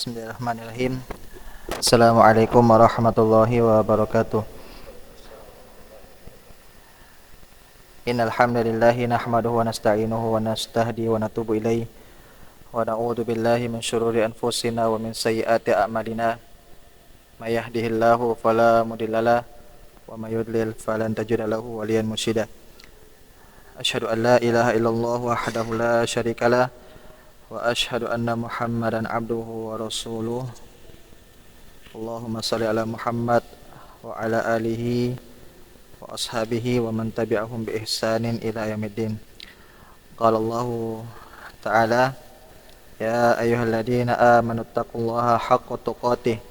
Bismillahirrahmanirrahim. Assalamualaikum warahmatullahi wabarakatuh. Innal hamdalillahi nahmaduhu wa nasta'inuhu wa nastahdi wa natubu ilaihi wa na'udzu billahi min syururi anfusina wa min sayyiati a'malina. May yahdihillahu fala mudhillalah wa may yudlil falan tajida lahu waliyan mursyida. Asyhadu an la ilaha illallah wahdahu la syarikalah wa asyhadu anna Muhammadan abduhu wa rasuluh. Allahumma shalli ala Muhammad wa ala alihi wa ashabihi wa man tabi'ahum bi ihsanin ila yaumiddin. Qala Allah Ta'ala, ya ayyuhalladzina amanu taqullaha haqqa tuqatih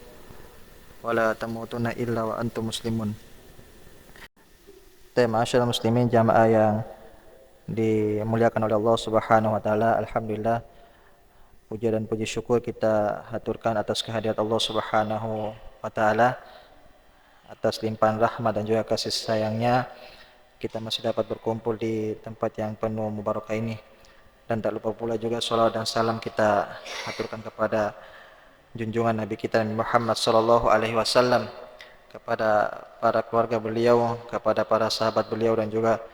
wa la tamutunna illa wa antum muslimun. Ma'asyiral muslimin, jamaah yang dimuliakan oleh Allah Subhanahu wa taala, alhamdulillah, puja dan puji syukur kita haturkan atas kehadirat Allah Subhanahu wa taala, atas limpahan rahmat dan juga kasih sayangnya kita masih dapat berkumpul di tempat yang penuh mubarakah ini. Dan tak lupa pula juga salawat dan salam kita haturkan kepada junjungan Nabi kita Muhammad sallallahu alaihi wasallam, kepada para keluarga beliau, kepada para sahabat beliau, dan juga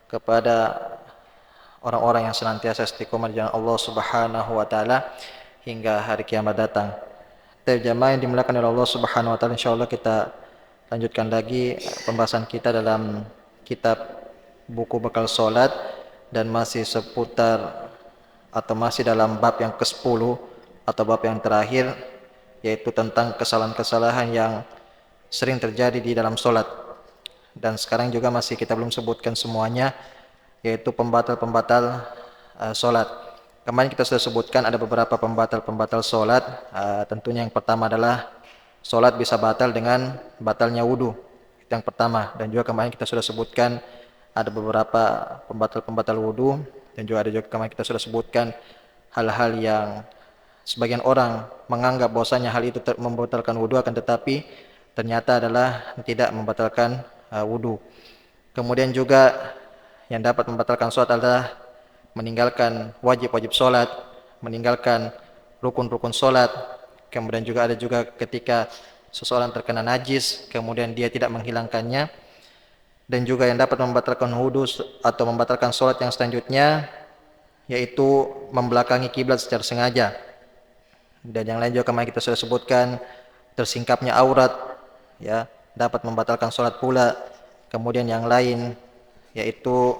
kepada orang-orang yang senantiasa istiqomah di jalan Allah Subhanahu wa taala hingga hari kiamat datang. Jamaah yang dimuliakan oleh Allah Subhanahu wa taala, insyaallah kita lanjutkan lagi pembahasan kita dalam kitab buku bekal salat, dan masih seputar atau masih dalam bab yang ke-10 atau bab yang terakhir, yaitu tentang kesalahan-kesalahan yang sering terjadi di dalam salat. Dan sekarang juga masih kita belum sebutkan semuanya, yaitu pembatal-pembatal solat. Kemarin kita sudah sebutkan ada beberapa pembatal-pembatal solat. Tentunya yang pertama adalah solat bisa batal dengan batalnya wudu. Itu yang pertama. Dan juga kemarin kita sudah sebutkan ada beberapa pembatal-pembatal wudu, dan juga ada juga kemarin kita sudah sebutkan hal-hal yang sebagian orang menganggap bahwasanya hal itu membatalkan wudu, akan tetapi ternyata adalah tidak membatalkan wudu. Kemudian juga yang dapat membatalkan sholat adalah meninggalkan wajib-wajib sholat, meninggalkan rukun-rukun sholat. Kemudian juga ada juga ketika seseorang terkena najis, kemudian dia tidak menghilangkannya. Dan juga yang dapat membatalkan wudu atau membatalkan sholat yang selanjutnya, yaitu membelakangi kiblat secara sengaja. Dan yang lain juga kemarin kita sudah sebutkan, tersingkapnya aurat, ya, dapat membatalkan sholat pula. Kemudian yang lain yaitu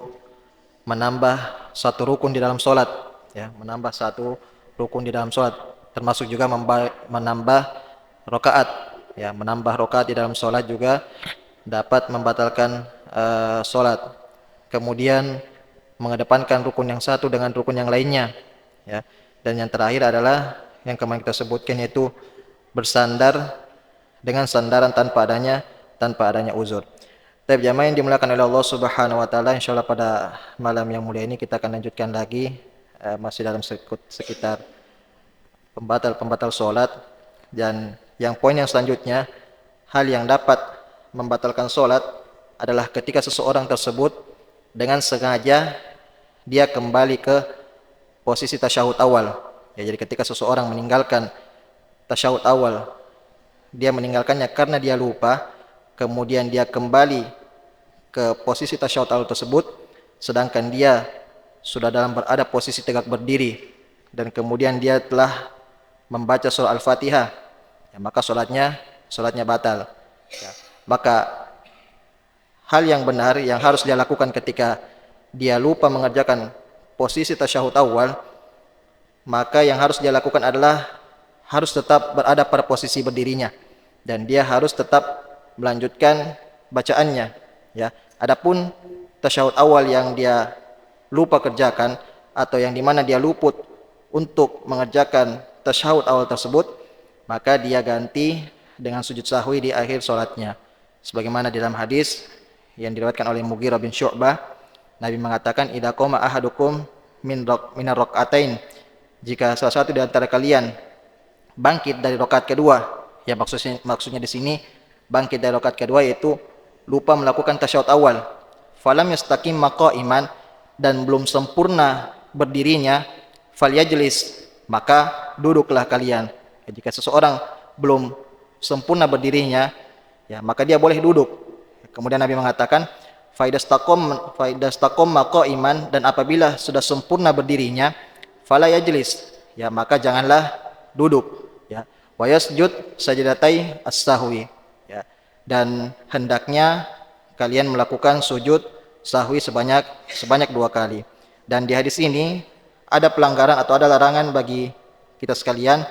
menambah satu rukun di dalam sholat, ya, menambah satu rukun di dalam sholat, termasuk juga menambah rokaat, ya, menambah rokaat di dalam sholat juga dapat membatalkan sholat. Kemudian mengedepankan rukun yang satu dengan rukun yang lainnya, ya. Dan yang terakhir adalah yang kemarin kita sebutkan, yaitu bersandar dengan sandaran tanpa adanya uzur. Tapi jamaah yang dimuliakan oleh Allah Subhanahu wa taala, insyaallah pada malam yang mulia ini kita akan lanjutkan lagi masih dalam sekitar pembatal-pembatal salat. Dan yang poin yang selanjutnya, hal yang dapat membatalkan salat adalah ketika seseorang tersebut dengan sengaja dia kembali ke posisi tasyahud awal. Ya, jadi ketika seseorang meninggalkan tasyahud awal, dia meninggalkannya karena dia lupa, kemudian dia kembali ke posisi tasyahud awal tersebut, sedangkan dia sudah berada posisi tegak berdiri, dan kemudian dia telah membaca surah Al-Fatihah, ya, maka sholatnya batal. Ya. Maka hal yang benar yang harus dia lakukan ketika dia lupa mengerjakan posisi tasyahud awal, maka yang harus dia lakukan adalah harus tetap berada pada posisi berdirinya, dan dia harus tetap melanjutkan bacaannya, ya. Adapun tasyahud awal yang dia lupa kerjakan, atau yang dimana dia luput untuk mengerjakan tasyahud awal tersebut, maka dia ganti dengan sujud sahwi di akhir sholatnya. Sebagaimana di dalam hadis yang diriwayatkan oleh Mughirah bin Syu'bah, Nabi mengatakan, idza qama ahadukum minar rak'atain, jika salah satu di antara kalian bangkit dari rakaat kedua, ya, maksudnya di sini bangkit dari rakaat kedua yaitu lupa melakukan tasyahud awal, falam yastaqim qa'iman, dan belum sempurna berdirinya, falyajlis, maka duduklah kalian. Ya, jika seseorang belum sempurna berdirinya, ya maka dia boleh duduk. Kemudian Nabi mengatakan, faidastaqom qa'iman, dan apabila sudah sempurna berdirinya, fala yajlis, ya maka janganlah duduk, ya. Wa yasjud sajdatai as-sahwi, ya. Dan hendaknya kalian melakukan sujud sahwi sebanyak 2 kali. Dan di hadis ini ada pelanggaran atau ada larangan bagi kita sekalian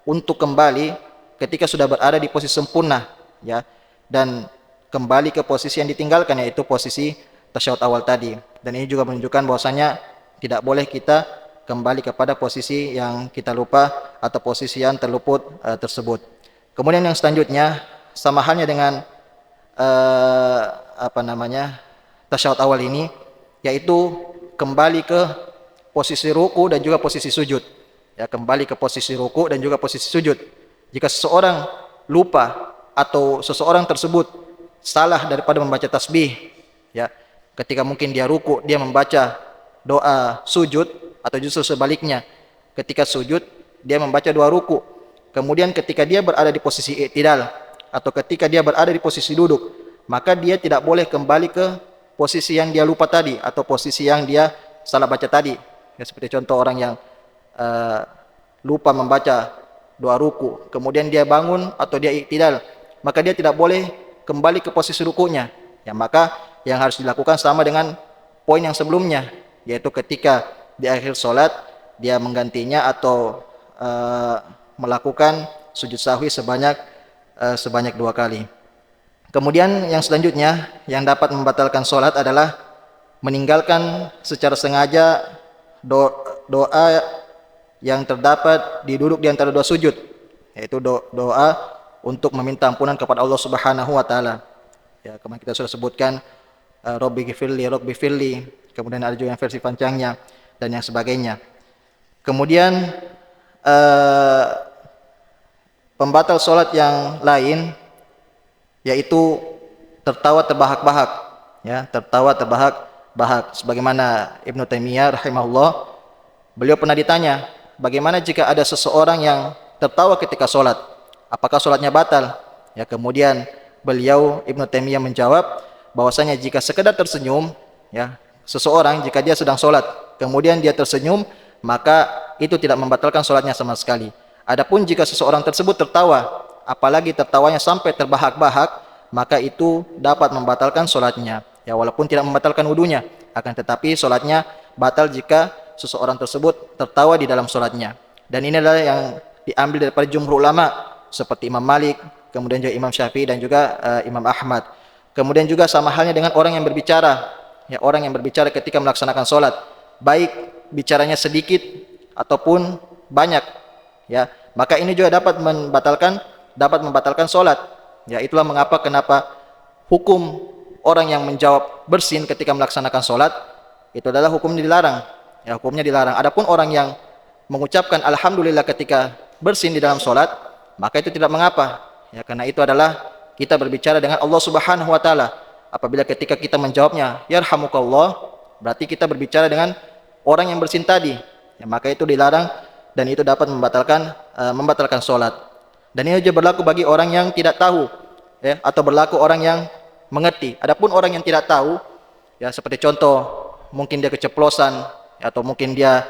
untuk kembali ketika sudah berada di posisi sempurna, ya, dan kembali ke posisi yang ditinggalkan, yaitu posisi tasyahud awal tadi. Dan ini juga menunjukkan bahwasanya tidak boleh kita kembali kepada posisi yang kita lupa atau posisi yang terluput tersebut. Kemudian yang selanjutnya sama halnya dengan tasyahud awal ini, yaitu kembali ke posisi ruku dan juga posisi sujud. Ya, kembali ke posisi ruku dan juga posisi sujud. Jika seseorang lupa atau seseorang tersebut salah daripada membaca tasbih, ya, ketika mungkin dia ruku dia membaca doa sujud, atau justru sebaliknya, ketika sujud dia membaca doa ruku. Kemudian ketika dia berada di posisi i'tidal atau ketika dia berada di posisi duduk, maka dia tidak boleh kembali ke posisi yang dia lupa tadi atau posisi yang dia salah baca tadi. Ya, seperti contoh orang yang lupa membaca doa ruku, kemudian dia bangun atau dia i'tidal, maka dia tidak boleh kembali ke posisi rukunya. Ya, maka yang harus dilakukan sama dengan poin yang sebelumnya, yaitu ketika di akhir sholat dia menggantinya atau melakukan sujud sahwi sebanyak 2 kali. Kemudian yang selanjutnya yang dapat membatalkan sholat adalah meninggalkan secara sengaja doa yang terdapat di duduk di antara 2 sujud, yaitu doa untuk meminta ampunan kepada Allah Subhanahu wa taala. Ya, kemarin kita sudah sebutkan Rabbi ghfirli, kemudian ada juga yang versi panjangnya dan yang sebagainya. Kemudian pembatal sholat yang lain yaitu tertawa terbahak-bahak, ya, tertawa terbahak-bahak. Sebagaimana Ibnu Taimiyah rahimahullah, beliau pernah ditanya, bagaimana jika ada seseorang yang tertawa ketika sholat, apakah sholatnya batal? Ya, kemudian beliau Ibnu Taimiyah menjawab bahwasanya jika sekedar tersenyum, ya, seseorang jika dia sedang sholat kemudian dia tersenyum, maka itu tidak membatalkan sholatnya sama sekali. Adapun jika seseorang tersebut tertawa, apalagi tertawanya sampai terbahak-bahak, maka itu dapat membatalkan sholatnya. Ya, walaupun tidak membatalkan wudunya, akan tetapi sholatnya batal jika seseorang tersebut tertawa di dalam sholatnya. Dan ini adalah yang diambil daripada jumhur ulama seperti Imam Malik, kemudian juga Imam Syafi'i dan juga Imam Ahmad. Kemudian juga sama halnya dengan orang yang berbicara, ya, orang yang berbicara ketika melaksanakan sholat, baik bicaranya sedikit ataupun banyak, ya, maka ini juga dapat membatalkan sholat. Ya, itulah kenapa hukum orang yang menjawab bersin ketika melaksanakan sholat itu adalah hukumnya dilarang. Ya, hukumnya dilarang. Adapun orang yang mengucapkan alhamdulillah ketika bersin di dalam sholat, maka itu tidak mengapa. Ya, karena itu adalah kita berbicara dengan Allah Subhanahu wa taala. Apabila ketika kita menjawabnya yarhamukallah, berarti kita berbicara dengan orang yang bersin tadi. Ya, maka itu dilarang dan itu dapat membatalkan sholat. Dan ini juga berlaku bagi orang yang tidak tahu, ya, atau berlaku orang yang mengerti. Adapun orang yang tidak tahu, ya, seperti contoh mungkin dia keceplosan, ya, atau mungkin dia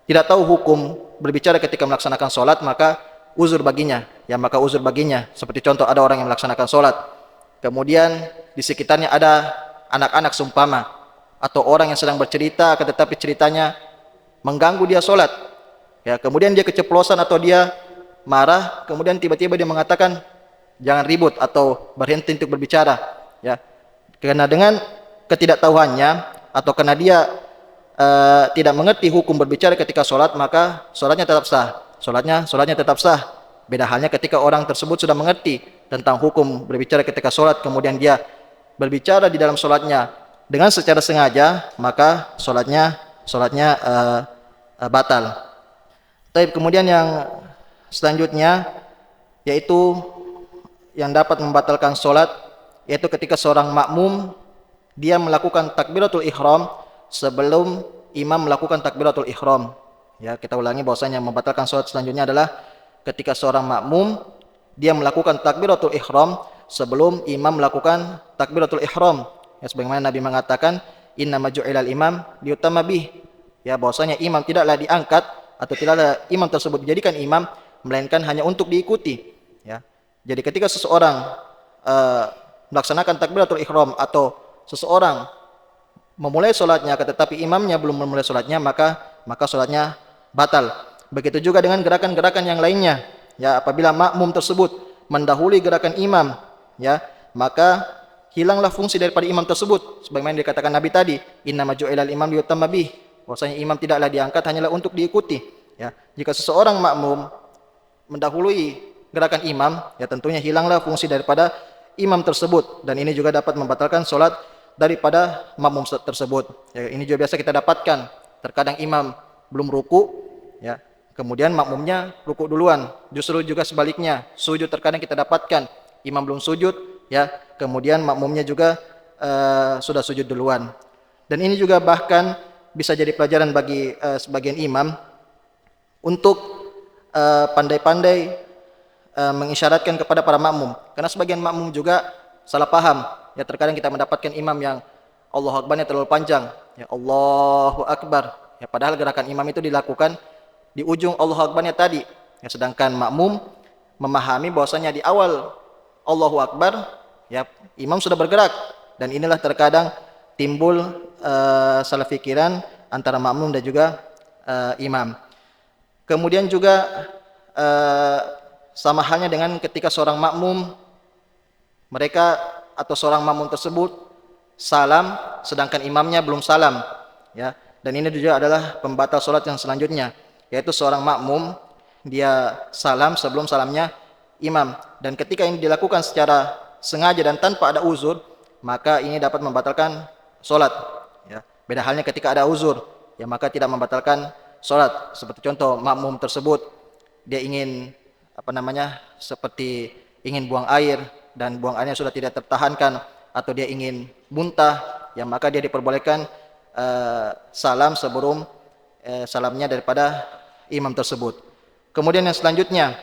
tidak tahu hukum berbicara ketika melaksanakan sholat, maka uzur baginya. Ya, maka uzur baginya. Seperti contoh ada orang yang melaksanakan sholat, kemudian di sekitarnya ada anak-anak seumpama, atau orang yang sedang bercerita, akan tetapi ceritanya mengganggu dia sholat. Ya, kemudian dia keceplosan atau dia marah, kemudian tiba-tiba dia mengatakan jangan ribut atau berhenti untuk berbicara. Ya, karena dengan ketidaktahuannya atau karena dia tidak mengerti hukum berbicara ketika sholat, maka sholatnya tetap sah. Sholatnya tetap sah. Beda halnya ketika orang tersebut sudah mengerti tentang hukum berbicara ketika sholat, kemudian dia berbicara di dalam sholatnya dengan secara sengaja, maka sholatnya batal. Tapi kemudian yang selanjutnya yaitu yang dapat membatalkan sholat, yaitu ketika seorang makmum dia melakukan takbiratul ihram sebelum imam melakukan takbiratul ihram. Ya, kita ulangi bahwasanya membatalkan sholat selanjutnya adalah ketika seorang makmum dia melakukan takbiratul ihram sebelum imam melakukan takbiratul ihram. Ya, sebagaimana Nabi mengatakan, "Innama ju'ilal imam liyutamma bih." Ya, bahwasanya imam tidaklah diangkat atau tidaklah imam tersebut dijadikan imam melainkan hanya untuk diikuti. Ya. Jadi ketika seseorang melaksanakan takbiratul ihram atau seseorang memulai sholatnya tetapi imamnya belum memulai sholatnya, maka sholatnya batal. Begitu juga dengan gerakan-gerakan yang lainnya. Ya, apabila makmum tersebut mendahului gerakan imam, ya, maka hilanglah fungsi daripada imam tersebut. Sebagaimana dikatakan Nabi tadi, "Innama ju'ilal imam liyutamma bih." Bahwasanya imam tidaklah diangkat hanyalah untuk diikuti. Ya, jika seseorang makmum mendahului gerakan imam, ya tentunya hilanglah fungsi daripada imam tersebut, dan ini juga dapat membatalkan sholat daripada makmum tersebut. Ya, ini juga biasa kita dapatkan. Terkadang imam belum ruku, ya, kemudian makmumnya ruku duluan. Justru juga sebaliknya, sujud terkadang kita dapatkan imam belum sujud, ya, kemudian makmumnya juga sudah sujud duluan. Dan ini juga bahkan bisa jadi pelajaran bagi sebagian imam untuk pandai-pandai mengisyaratkan kepada para makmum, karena sebagian makmum juga salah paham. Ya, terkadang kita mendapatkan imam yang Allahu Akbarnya terlalu panjang, ya, Allahu Akbar, ya, padahal gerakan imam itu dilakukan di ujung Allahu Akbarnya tadi, ya, sedangkan makmum memahami bahwasanya di awal Allahu Akbar, ya, imam sudah bergerak, dan inilah terkadang timbul salah fikiran antara makmum dan juga imam. Kemudian juga sama halnya dengan ketika seorang makmum mereka atau seorang makmum tersebut salam sedangkan imamnya belum salam, ya, dan ini juga adalah pembatal sholat yang selanjutnya, yaitu seorang makmum dia salam sebelum salamnya imam, dan ketika ini dilakukan secara sengaja dan tanpa ada uzur, maka ini dapat membatalkan sholat. Ya, beda halnya ketika ada uzur, ya, maka tidak membatalkan sholat. Seperti contoh, makmum tersebut dia ingin seperti ingin buang air dan buang airnya sudah tidak tertahankan, atau dia ingin muntah, ya, maka dia diperbolehkan salam sebelum salamnya daripada imam tersebut. Kemudian yang selanjutnya,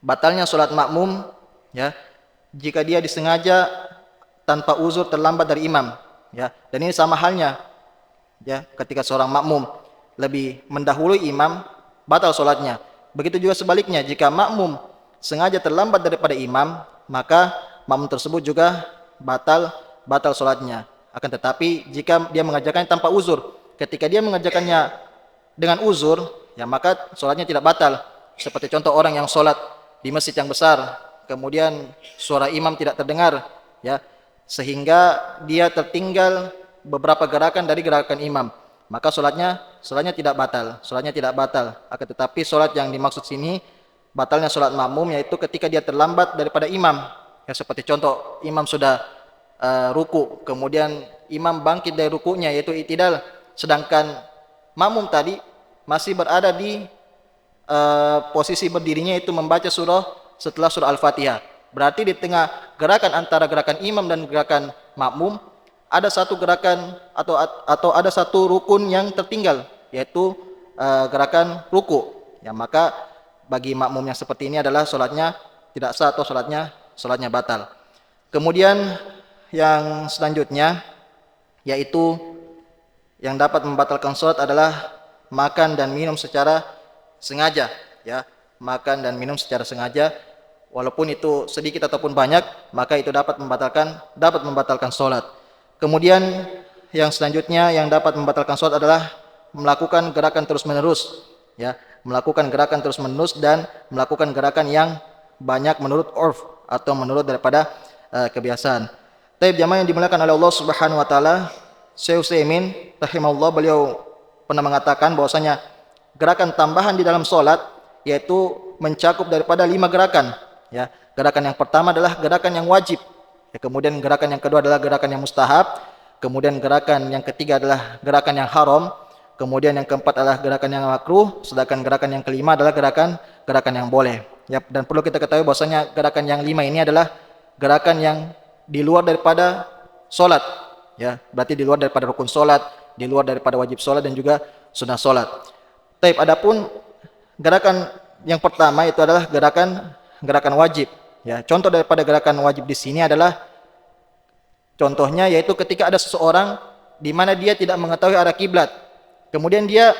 batalnya sholat makmum, ya, jika dia disengaja tanpa uzur terlambat dari imam, ya, dan ini sama halnya, ya, ketika seorang makmum lebih mendahului imam, batal sholatnya. Begitu juga sebaliknya, jika makmum sengaja terlambat daripada imam, maka makmum tersebut juga batal sholatnya. Akan tetapi jika dia mengerjakannya tanpa uzur, ketika dia mengerjakannya dengan uzur, ya, maka sholatnya tidak batal. Seperti contoh orang yang sholat di masjid yang besar, kemudian suara imam tidak terdengar, ya, sehingga dia tertinggal beberapa gerakan dari gerakan imam, maka sholatnya tidak batal. Akan tetapi sholat yang dimaksud sini batalnya sholat makmum, yaitu ketika dia terlambat daripada imam, ya, seperti contoh imam sudah ruku, kemudian imam bangkit dari rukunya yaitu i'tidal, sedangkan makmum tadi masih berada di posisi berdirinya itu membaca surah setelah surah Al-Fatihah. Berarti di tengah gerakan antara gerakan imam dan gerakan makmum ada satu gerakan atau ada satu rukun yang tertinggal, yaitu gerakan ruku. Ya, maka bagi makmum yang seperti ini adalah sholatnya tidak sah atau sholatnya batal. Kemudian yang selanjutnya, yaitu yang dapat membatalkan sholat adalah makan dan minum secara sengaja, ya, makan dan minum secara sengaja, walaupun itu sedikit ataupun banyak, maka itu dapat membatalkan sholat. Kemudian yang selanjutnya yang dapat membatalkan sholat adalah melakukan gerakan terus-menerus, ya, melakukan gerakan terus-menerus dan melakukan gerakan yang banyak menurut urf atau menurut daripada kebiasaan. Taib jamaah yang dimuliakan oleh Allah Subhanahu wa taala, Syekh Utsaimin rahimahullah, beliau pernah mengatakan bahwasanya gerakan tambahan di dalam sholat yaitu mencakup daripada 5 gerakan, ya. Gerakan yang pertama adalah gerakan yang wajib, ya, kemudian gerakan yang kedua adalah gerakan yang mustahab, kemudian gerakan yang ketiga adalah gerakan yang haram, kemudian yang keempat adalah gerakan yang makruh, sedangkan gerakan yang kelima adalah gerakan yang boleh, ya. Dan perlu kita ketahui bahwasanya gerakan yang 5 ini adalah gerakan yang di luar daripada sholat, ya, berarti di luar daripada rukun sholat, di luar daripada wajib sholat dan juga sunnah sholat. Taib, adapun gerakan yang pertama itu adalah gerakan wajib. Ya, contoh daripada gerakan wajib di sini adalah contohnya yaitu ketika ada seseorang di mana dia tidak mengetahui arah kiblat, kemudian dia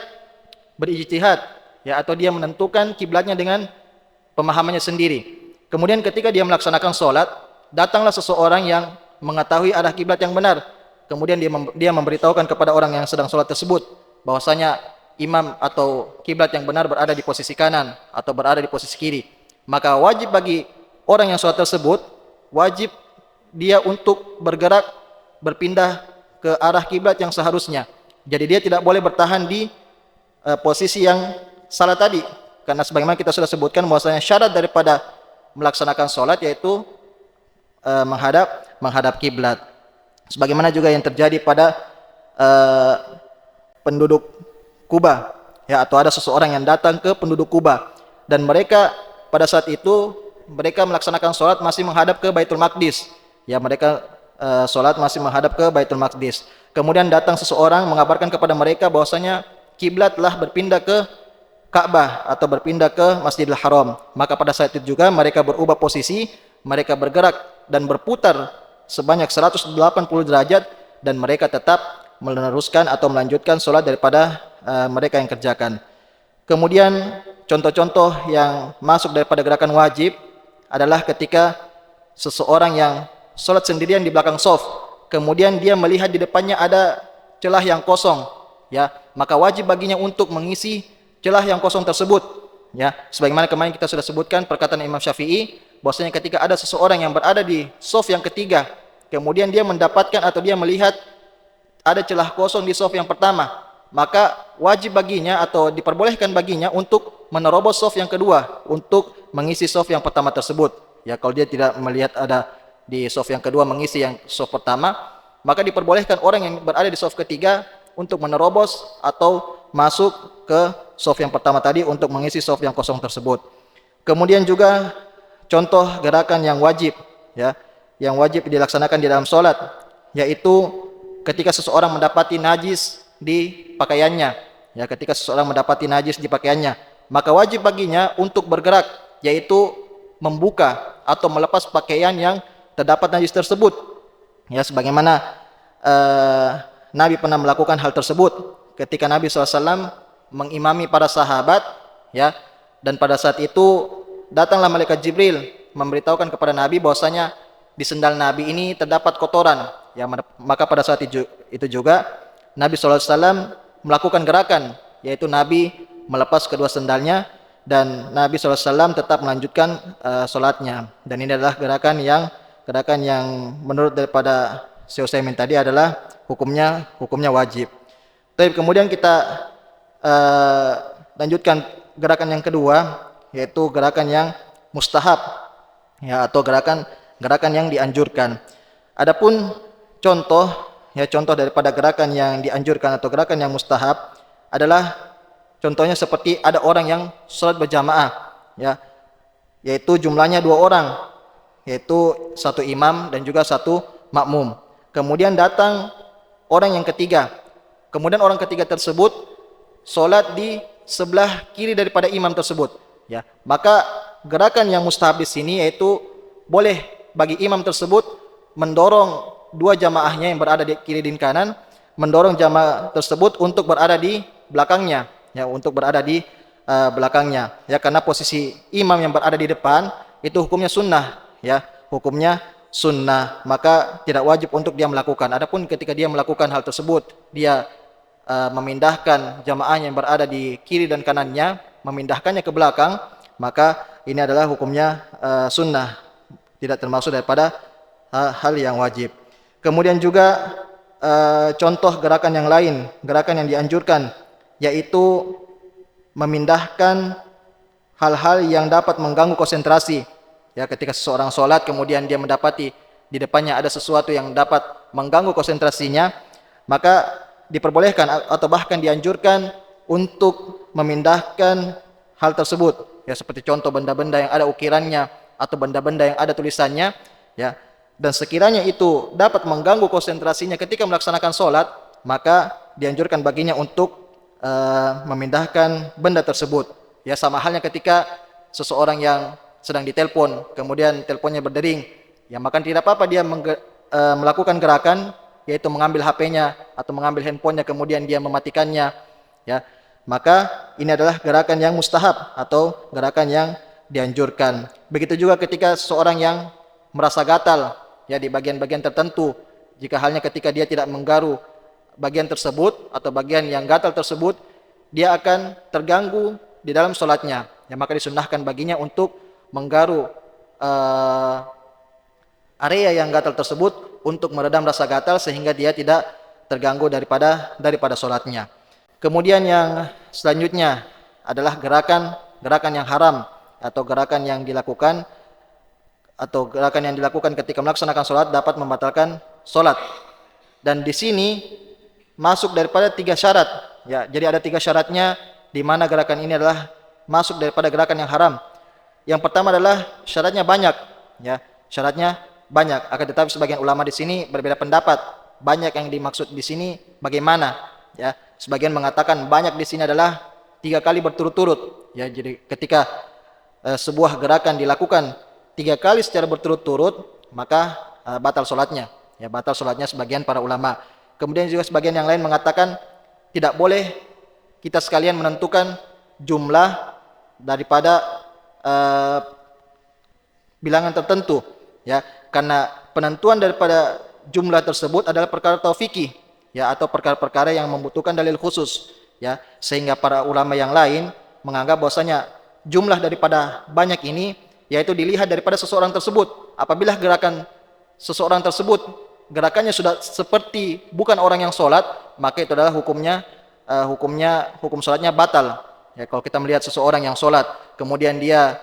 berijtihad, ya, atau dia menentukan kiblatnya dengan pemahamannya sendiri. Kemudian ketika dia melaksanakan sholat, datanglah seseorang yang mengetahui arah kiblat yang benar. Kemudian dia memberitahukan kepada orang yang sedang sholat tersebut bahwasanya imam atau kiblat yang benar berada di posisi kanan atau berada di posisi kiri. Maka wajib bagi orang yang sholat tersebut, wajib dia untuk bergerak berpindah ke arah kiblat yang seharusnya. Jadi dia tidak boleh bertahan di posisi yang salah tadi, karena sebagaimana kita sudah sebutkan bahwasanya syarat daripada melaksanakan sholat yaitu menghadap kiblat. Sebagaimana juga yang terjadi pada penduduk Kuba, ya, atau ada seseorang yang datang ke penduduk Kuba dan mereka pada saat itu mereka melaksanakan sholat masih menghadap ke Baitul Maqdis. Ya, mereka sholat masih menghadap ke Baitul Maqdis. Kemudian datang seseorang mengabarkan kepada mereka bahwasanya kiblat telah berpindah ke Ka'bah atau berpindah ke Masjidil Haram. Maka pada saat itu juga mereka berubah posisi, mereka bergerak dan berputar sebanyak 180 derajat dan mereka tetap meneruskan atau melanjutkan sholat daripada mereka yang kerjakan. Kemudian contoh-contoh yang masuk daripada gerakan wajib adalah ketika seseorang yang sholat sendirian di belakang shaf, kemudian dia melihat di depannya ada celah yang kosong, ya, maka wajib baginya untuk mengisi celah yang kosong tersebut, ya, sebagaimana kemarin kita sudah sebutkan perkataan Imam Syafi'i bahwasanya ketika ada seseorang yang berada di shaf yang ketiga, kemudian dia mendapatkan atau dia melihat ada celah kosong di shaf yang pertama, maka wajib baginya atau diperbolehkan baginya untuk menerobos shaf yang kedua untuk mengisi shaf yang pertama tersebut. Ya, kalau dia tidak melihat ada di shaf yang kedua mengisi yang shaf pertama, maka diperbolehkan orang yang berada di shaf ketiga untuk menerobos atau masuk ke shaf yang pertama tadi untuk mengisi shaf yang kosong tersebut. Kemudian juga contoh gerakan yang wajib, ya, yang wajib dilaksanakan di dalam sholat, yaitu ketika seseorang mendapati najis di pakaiannya, ya, ketika seseorang mendapati najis di pakaiannya, maka wajib baginya untuk bergerak, yaitu membuka atau melepas pakaian yang terdapat najis tersebut. Ya, sebagaimana Nabi pernah melakukan hal tersebut ketika Nabi SAW mengimami para sahabat, ya, dan pada saat itu datanglah malaikat Jibril memberitahukan kepada Nabi bahwasanya di sendal Nabi ini terdapat kotoran. Ya, maka pada saat itu juga Nabi SAW melakukan gerakan, yaitu Nabi melepas kedua sendalnya dan Nabi SAW tetap melanjutkan sholatnya. Dan ini adalah gerakan yang menurut daripada Syekh Utsaimin tadi adalah hukumnya wajib. Tapi kemudian kita lanjutkan gerakan yang kedua, yaitu gerakan yang mustahab, ya, atau gerakan yang dianjurkan. Adapun contoh daripada gerakan yang dianjurkan atau gerakan yang mustahab adalah contohnya seperti ada orang yang sholat berjamaah, ya, yaitu jumlahnya 2 orang, yaitu satu imam dan juga satu makmum. Kemudian datang orang yang ketiga, kemudian orang ketiga tersebut sholat di sebelah kiri daripada imam tersebut, ya, maka gerakan yang mustahab di sini yaitu boleh bagi imam tersebut mendorong 2 jamaahnya yang berada di kiri dan kanan, mendorong jamaah tersebut untuk berada di belakangnya, ya, ya, karena posisi imam yang berada di depan itu hukumnya sunnah, ya, maka tidak wajib untuk dia melakukan. Adapun ketika dia melakukan hal tersebut, dia memindahkan jamaahnya yang berada di kiri dan kanannya, memindahkannya ke belakang, maka ini adalah hukumnya sunnah, tidak termasuk daripada hal yang wajib. Kemudian juga contoh gerakan yang lain, gerakan yang dianjurkan, yaitu memindahkan hal-hal yang dapat mengganggu konsentrasi. Ya, ketika seseorang sholat kemudian dia mendapati di depannya ada sesuatu yang dapat mengganggu konsentrasinya, maka diperbolehkan atau bahkan dianjurkan untuk memindahkan hal tersebut. Ya, seperti contoh benda-benda yang ada ukirannya atau benda-benda yang ada tulisannya, ya. Dan sekiranya itu dapat mengganggu konsentrasinya ketika melaksanakan sholat, maka dianjurkan baginya untuk memindahkan benda tersebut. Ya, sama halnya ketika seseorang yang sedang ditelepon, kemudian teleponnya berdering, ya maka tidak apa-apa dia melakukan gerakan, yaitu mengambil HP-nya atau mengambil handphonenya kemudian dia mematikannya, ya. Maka ini adalah gerakan yang mustahab atau gerakan yang dianjurkan. Begitu juga ketika seseorang yang merasa gatal, ya, di bagian-bagian tertentu, jika halnya ketika dia tidak menggaru bagian tersebut atau bagian yang gatal tersebut, dia akan terganggu di dalam sholatnya. Ya, maka disunnahkan baginya untuk menggaru area yang gatal tersebut untuk meredam rasa gatal sehingga dia tidak terganggu daripada sholatnya. Kemudian yang selanjutnya adalah gerakan yang haram atau gerakan yang dilakukan ketika melaksanakan sholat dapat membatalkan sholat. Dan di sini masuk daripada 3 syarat. Ya, jadi ada 3 syaratnya di mana gerakan ini adalah masuk daripada gerakan yang haram. Yang pertama adalah syaratnya banyak. Ya, syaratnya banyak. Akan tetapi sebagian ulama di sini berbeda pendapat. Banyak yang dimaksud di sini bagaimana? Ya, sebagian mengatakan banyak di sini adalah 3 kali berturut-turut. Ya, jadi ketika sebuah gerakan dilakukan 3 kali secara berturut-turut, maka batal sholatnya. Ya, batal sholatnya sebagian para ulama. Kemudian juga sebagian yang lain mengatakan tidak boleh kita sekalian menentukan jumlah daripada bilangan tertentu, ya, karena penentuan daripada jumlah tersebut adalah perkara taufiki, ya, atau perkara-perkara yang membutuhkan dalil khusus, ya, sehingga para ulama yang lain menganggap bahwasanya jumlah daripada banyak ini yaitu dilihat daripada seseorang tersebut. Apabila gerakan seseorang tersebut gerakannya sudah seperti bukan orang yang sholat, maka itu adalah hukum sholatnya batal. Ya, kalau kita melihat seseorang yang sholat kemudian dia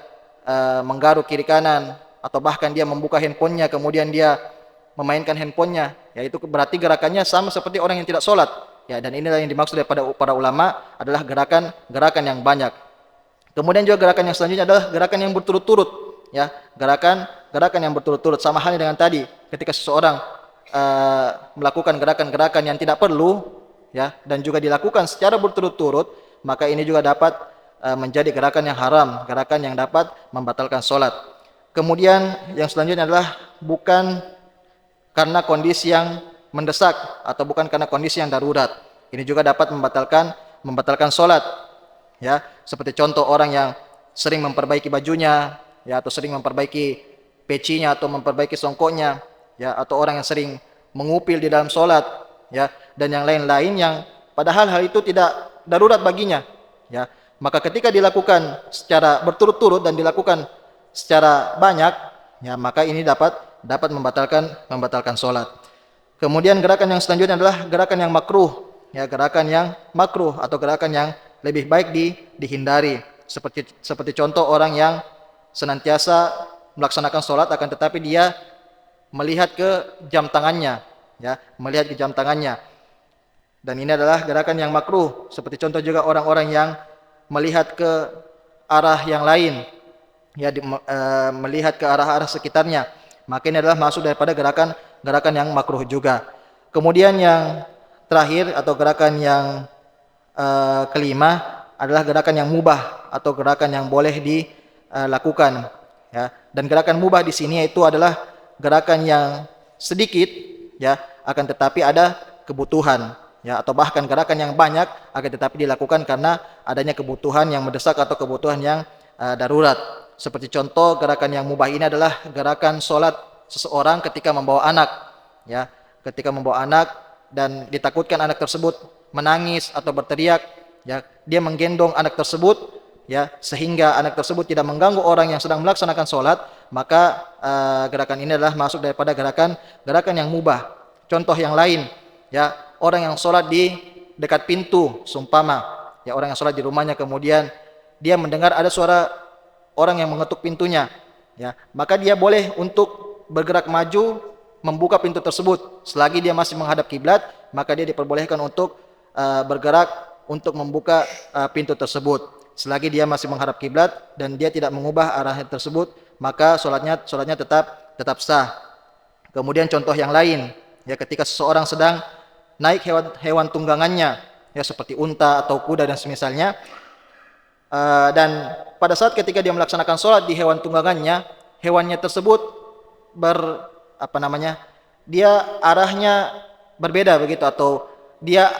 menggaruk kiri kanan atau bahkan dia membuka handphonenya kemudian dia memainkan handphonenya, ya itu berarti gerakannya sama seperti orang yang tidak sholat. Ya, dan inilah yang dimaksud daripada para ulama adalah gerakan yang banyak. Kemudian juga gerakan yang selanjutnya adalah gerakan yang berturut-turut, ya, gerakan yang berturut-turut sama halnya dengan tadi ketika seseorang melakukan gerakan-gerakan yang tidak perlu, ya, dan juga dilakukan secara berturut-turut, maka ini juga dapat menjadi gerakan yang haram, gerakan yang dapat membatalkan sholat. Kemudian yang selanjutnya adalah bukan karena kondisi yang mendesak atau bukan karena kondisi yang darurat. Ini juga dapat membatalkan sholat. Ya, seperti contoh orang yang sering memperbaiki bajunya, ya, atau sering memperbaiki pecinya atau memperbaiki songkoknya, ya, atau orang yang sering mengupil di dalam sholat, ya, dan yang lain-lain yang padahal hal itu tidak darurat baginya, ya. Maka ketika dilakukan secara berturut-turut dan dilakukan secara banyak, ya, maka ini dapat membatalkan sholat. Kemudian gerakan yang selanjutnya adalah gerakan yang makruh, ya, gerakan yang makruh atau gerakan yang lebih baik dihindari. Seperti contoh orang yang senantiasa melaksanakan sholat akan tetapi dia melihat ke jam tangannya, ya, melihat ke jam tangannya. Dan ini adalah gerakan yang makruh. Seperti contoh juga orang-orang yang melihat ke arah yang lain, ya, melihat ke arah-arah sekitarnya. Maka ini adalah masuk daripada gerakan yang makruh juga. Kemudian yang terakhir atau gerakan yang kelima adalah gerakan yang mubah atau gerakan yang boleh dilakukan, ya. Dan gerakan mubah di sini itu adalah gerakan yang sedikit, ya, akan tetapi ada kebutuhan, ya, atau bahkan gerakan yang banyak akan tetapi dilakukan karena adanya kebutuhan yang mendesak atau kebutuhan yang darurat. Seperti contoh gerakan yang mubah ini adalah gerakan sholat seseorang ketika membawa anak, ya, ketika membawa anak dan ditakutkan anak tersebut menangis atau berteriak, ya, dia menggendong anak tersebut, ya, sehingga anak tersebut tidak mengganggu orang yang sedang melaksanakan sholat, maka gerakan ini adalah masuk daripada gerakan yang mubah. Contoh yang lain, ya, orang yang sholat di dekat pintu, sumpama, ya, orang yang sholat di rumahnya kemudian dia mendengar ada suara orang yang mengetuk pintunya, ya, maka dia boleh untuk bergerak maju membuka pintu tersebut. Selagi dia masih menghadap kiblat, maka dia diperbolehkan untuk bergerak untuk membuka pintu tersebut. Selagi dia masih menghadap kiblat dan dia tidak mengubah arah tersebut, maka sholatnya tetap sah. Kemudian contoh yang lain, ya, ketika seseorang sedang naik hewan tunggangannya, ya, seperti unta atau kuda dan semisalnya, Dan pada saat ketika dia melaksanakan sholat di hewan tunggangannya, hewannya tersebut dia arahnya berbeda begitu, atau dia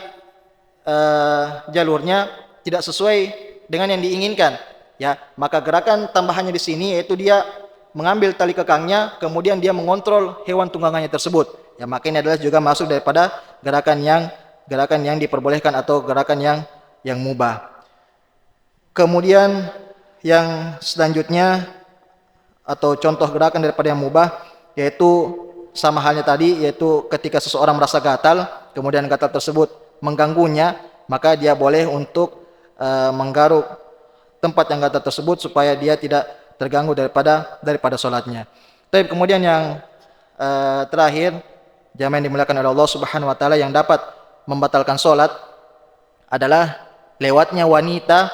jalurnya tidak sesuai dengan yang diinginkan, ya, maka gerakan tambahannya di sini yaitu dia mengambil tali kekangnya, kemudian dia mengontrol hewan tunggangannya tersebut. Ya, maka ini adalah juga masuk daripada gerakan yang diperbolehkan atau gerakan yang mubah. Kemudian yang selanjutnya atau contoh gerakan daripada yang mubah yaitu sama halnya tadi, yaitu ketika seseorang merasa gatal, kemudian gatal tersebut mengganggunya, maka dia boleh untuk menggaruk tempat yang gatal tersebut supaya dia tidak terganggu daripada sholatnya. Tapi kemudian yang terakhir, jamaah yang dimuliakan oleh Allah Subhanahu wa taala, yang dapat membatalkan sholat adalah lewatnya wanita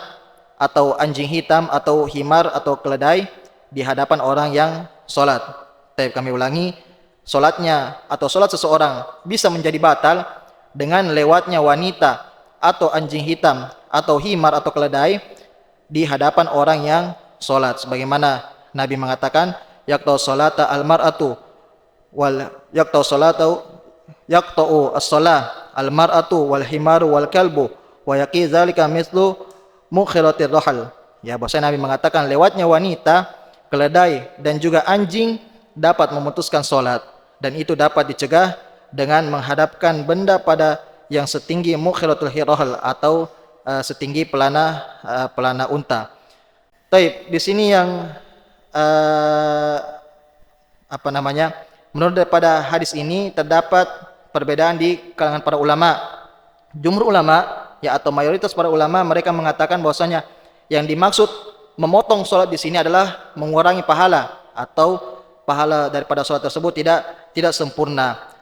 atau anjing hitam atau himar atau keledai di hadapan orang yang sholat. Tapi kami ulangi, sholatnya atau sholat seseorang bisa menjadi batal dengan lewatnya wanita atau anjing hitam atau himar atau keledai di hadapan orang yang sholat. Sebagaimana Nabi mengatakan, yaqta'u sholata al-mar'atu wal yaqta'u sholatu yaqta'u as-sholah al-mar'atu wal himaru wal kalbu wa yaqi dzalika mithlu mukhiratir rahal. Ya, bahwasanya Nabi mengatakan lewatnya wanita, keledai dan juga anjing dapat memutuskan sholat, dan itu dapat dicegah dengan menghadapkan benda pada yang setinggi mukhiratul hirahal atau setinggi pelana unta. Taib, di sini yang menurut daripada hadis ini terdapat perbedaan di kalangan para ulama. Jumhur ulama, ya, atau mayoritas para ulama, mereka mengatakan bahwasanya yang dimaksud memotong sholat di sini adalah mengurangi pahala, atau pahala daripada sholat tersebut tidak sempurna.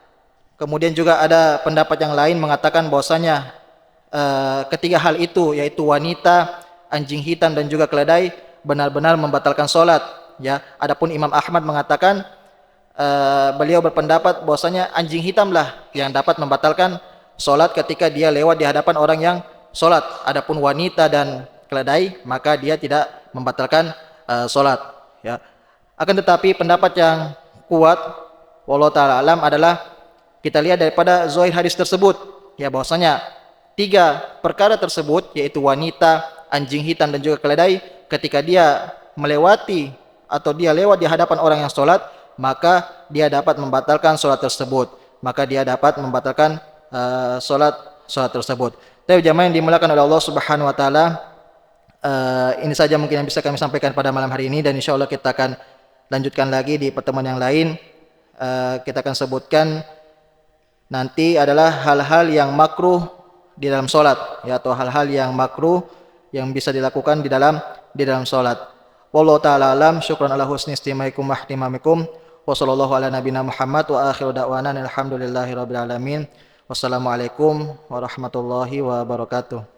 Kemudian juga ada pendapat yang lain mengatakan bahwasanya ketiga hal itu, yaitu wanita, anjing hitam dan juga keledai, benar-benar membatalkan sholat. Ya, adapun Imam Ahmad mengatakan beliau berpendapat bahwasanya anjing hitamlah yang dapat membatalkan sholat ketika dia lewat di hadapan orang yang sholat. Adapun wanita dan keledai, maka dia tidak membatalkan sholat. Ya. Akan tetapi pendapat yang kuat, wallahu ta'ala alam, adalah kita lihat daripada zahir hadis tersebut, ya, bahwasanya tiga perkara tersebut, yaitu wanita, anjing hitam dan juga keledai, ketika dia melewati atau dia lewat di hadapan orang yang sholat, maka dia dapat membatalkan sholat tersebut. Maka dia dapat membatalkan sholat tersebut. Tapi jamaah yang dimuliakan oleh Allah Subhanahu wa taala, ini saja mungkin yang bisa kami sampaikan pada malam hari ini, dan insyaallah kita akan lanjutkan lagi di pertemuan yang lain. Kita akan sebutkan nanti adalah hal-hal yang makruh di dalam sholat, ya, atau hal-hal yang makruh yang bisa dilakukan di dalam sholat. Wallahu ta'ala alam. Syukran ala husni istimaikum wa ihtimamikum. Wa sallallahu ala nabina Muhammad wa akhiru da'wana alhamdulillahi rabbil alamin. Wassalamualaikum warahmatullahi wabarakatuh.